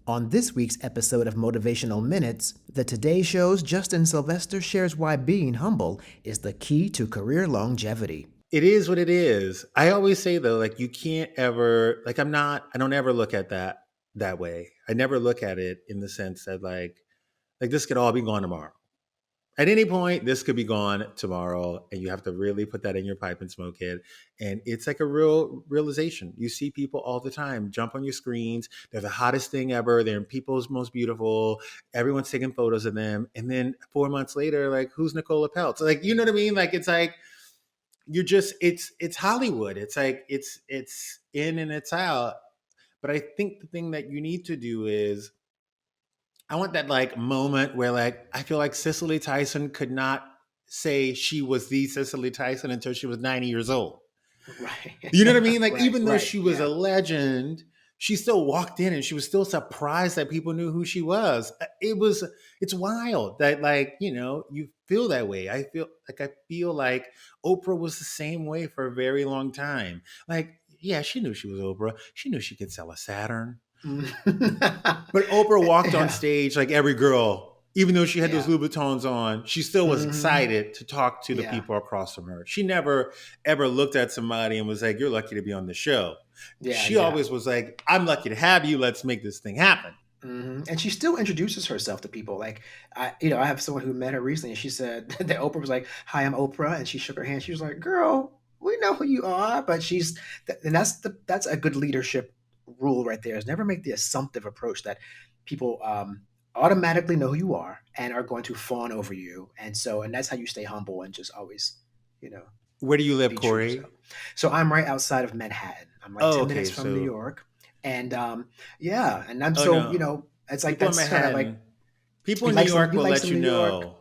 On this week's episode of Motivational Minutes, the Today Show's Justin Sylvester shares why being humble is the key to career longevity. It is what it is. I always say though, like you can't ever I don't ever look at that way. I never look at it in the sense that like this could all be gone tomorrow. At any point, this could be gone tomorrow, and you have to really put that in your pipe and smoke it. And it's like a real realization. You see people all the time jump on your screens. They're the hottest thing ever. They're people's most beautiful. Everyone's taking photos of them. And then 4 months later, like, who's Nicola Peltz? Like, you know what I mean? Like, it's like you're just it's Hollywood. It's like it's in and it's out. But I think the thing that you need to do is I want that like moment where like I feel like Cicely Tyson could not say she was the Cicely Tyson until she was 90 years old. Right. You know what I mean? Like Right, even though right, she was yeah. a legend, she still walked in and she was still surprised that people knew who she was. It's wild that like, you feel that way. I feel like Oprah was the same way for a very long time. Like, yeah, she knew she was Oprah. She knew she could sell a Saturn. But Oprah walked on Yeah, stage like every girl, even though she had those yeah. Louboutins on, she still was Hmm. excited to talk to the Yeah, people across from her. She never ever looked at somebody and was like, "You're lucky to be on the show." yeah, She yeah. always was like, "I'm lucky to have you. Let's make this thing happen." And she still introduces herself to people. Like I have someone who met her recently, and she said that Oprah was like, "Hi, I'm Oprah," and she shook her hand. She was like, "Girl, we know who you are," but and that's a good leadership rule right there. Is never make the assumptive approach that people automatically know who you are and are going to fawn over you, and that's how you stay humble and just always, you know, Where do you live, be true to yourself. Corey? So I'm right outside of Manhattan. I'm like Oh, 10 minutes okay. from New So, York. And yeah, and I'm oh so, no, it's like people in that's kind of like Manhattan, people in New York you will like let some you New York. know.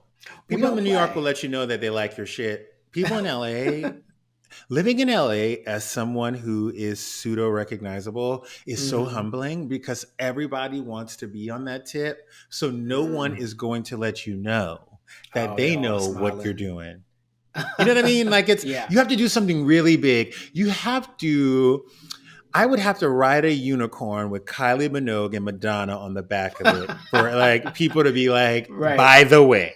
We People in don't New York will play. let you know that they like your shit. People in LA, living in LA as someone who is pseudo recognizable is so Hmm. humbling because everybody wants to be on that tip. So no one is going to let you know that Oh, they they're all know what you're smiling. doing. You know what I mean? Like Yeah. you have to do something really big. I would have to ride a unicorn with Kylie Minogue and Madonna on the back of it for like people to be like, Right. by the way,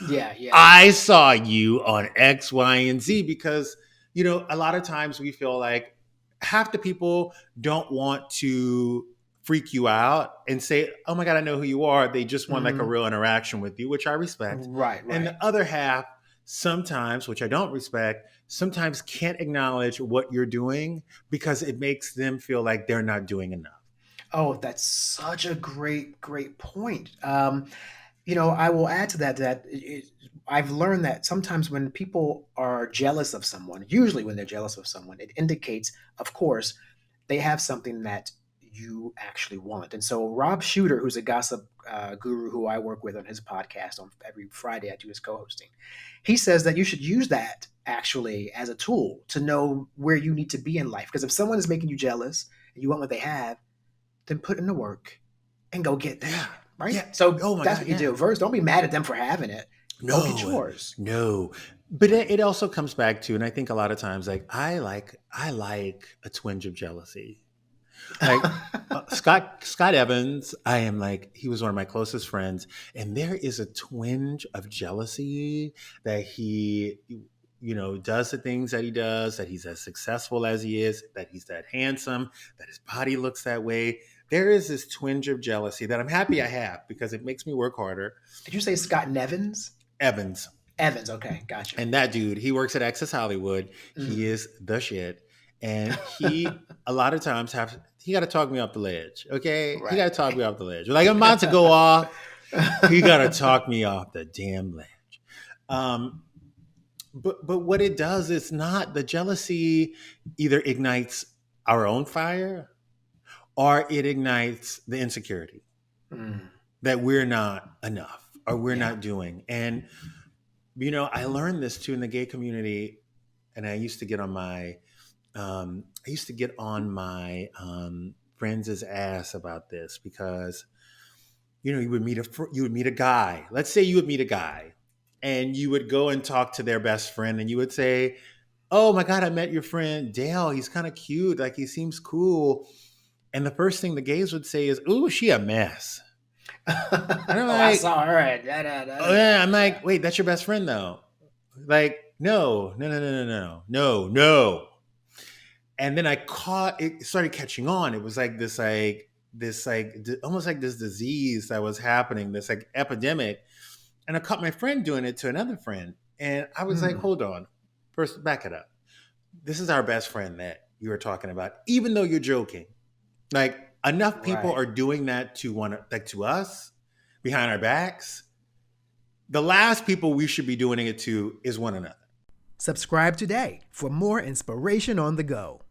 Yeah, yeah. I saw you on X, Y, and Z because, a lot of times we feel like half the people don't want to freak you out and say, oh my God, I know who you are. They just want like a Hmm. real interaction with you, which I respect. Right, And right. the other half, sometimes, which I don't respect, sometimes can't acknowledge what you're doing because it makes them feel like they're not doing enough. Oh, that's such a great point. I will add to that I've learned that sometimes when people are jealous of someone, usually when they're jealous of someone, it indicates, of course, they have something that you actually want. And so Rob Shooter, who's a gossip guru who I work with on his podcast on every Friday, I do his co-hosting. He says that you should use that actually as a tool to know where you need to be in life. Because if someone is making you jealous and you want what they have, then put in the work and go get that Yeah. shit. Right. Yeah. So Oh my that's God. what you Yeah. do. First, don't be mad at them for having it. Go get No, yours. no. But it, Right. it also comes back to, and I think a lot of times, like I like a twinge of jealousy. Like Scott Evans, I am like he was one of my closest friends, and there is a twinge of jealousy that he, does the things that he does, that he's as successful as he is, that he's that handsome, that his body looks that way. There is this twinge of jealousy that I'm happy I have because it makes me work harder. Did you say Scott Nevins? Evans. Evans. Okay. Gotcha. And that dude, he works at Access Hollywood. He Mm. is the shit. And he a lot of times he got to talk me off the ledge. Okay, he got Right. to talk me off the ledge. Like I'm about to go off. He got to talk me off the damn ledge. Um, but what it does is not the jealousy either ignites our own fire or it ignites the insecurity Mm. that we're not enough or we're Yeah. not doing. And I learned this too in the gay community, and I used to get on my friends' ass about this because you would meet a guy. Let's say you would meet a guy, and you would go and talk to their best friend, and you would say, "Oh my God, I met your friend Dale. He's kind of cute. Like he seems cool." And the first thing the gays would say is, "Ooh, she a mess." And I'm Oh, I like, saw her at da da da "Oh da yeah." da. I'm Yeah. like, "Wait, that's your best friend though." Like, no, no, no, no, no, no, no, no. And then I caught it started catching on. It was like almost like this disease that was happening, this like epidemic. And I caught my friend doing it to another friend. And I was like, Hmm. hold on. First, back it up. This is our best friend that you were talking about, even though you're joking. Like enough people Right. are doing that to one like to us behind our backs. The last people we should be doing it to is one another. Subscribe today for more inspiration on the go.